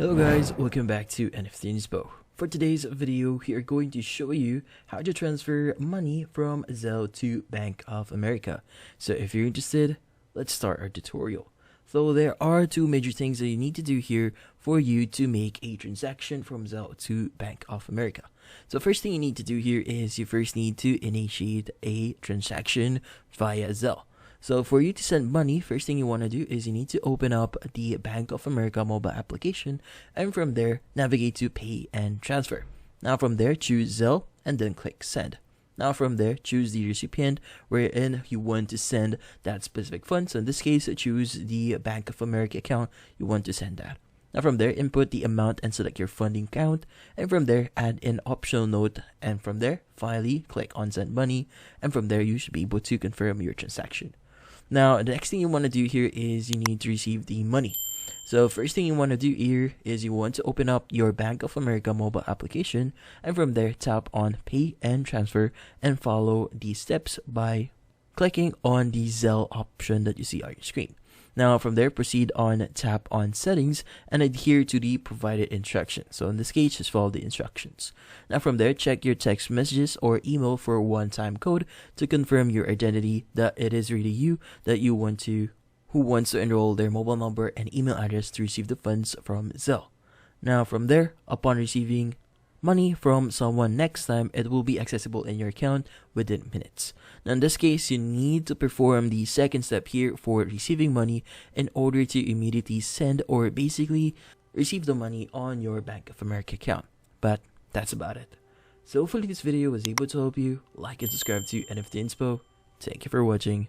Hello guys, welcome back to NFT Inspo. For today's video, we are going to show you how to transfer money from Zelle to Bank of America. So if you're interested, let's start our tutorial. So there are two major things that you need to do here for you to make a transaction from Zelle to Bank of America. So first thing you need to do here is you first need to initiate a transaction via Zelle. So for you to send money, first thing you want to do is you need to open up the Bank of America mobile application, and from there, navigate to Pay and Transfer. Now from there, choose Zelle and then click Send. Now from there, choose the recipient wherein you want to send that specific fund. So in this case, choose the Bank of America account you want to send that. Now from there, input the amount and select your funding count, and from there, add an optional note, and from there, finally, click on Send Money, and from there, you should be able to confirm your transaction. Now, the next thing you want to do here is you need to receive the money. So first thing you want to do here is you want to open up your Bank of America mobile application, and from there tap on Pay and Transfer and follow the steps by clicking on the Zelle option that you see on your screen. Now from there, proceed on tap on Settings and adhere to the provided instructions. So in this case, just follow the instructions. Now from there, check your text messages or email for a one-time code to confirm your identity that it is really you that you want to, who wants to enroll their mobile number and email address to receive the funds from Zelle. Now from there, upon receiving money from someone next time, it will be accessible in your account within minutes. Now in this case, you need to perform the second step here for receiving money in order to immediately send or basically receive the money on your Bank of America account. But that's about it. So hopefully this video was able to help you. Like and subscribe to NFT Inspo. Thank you for watching.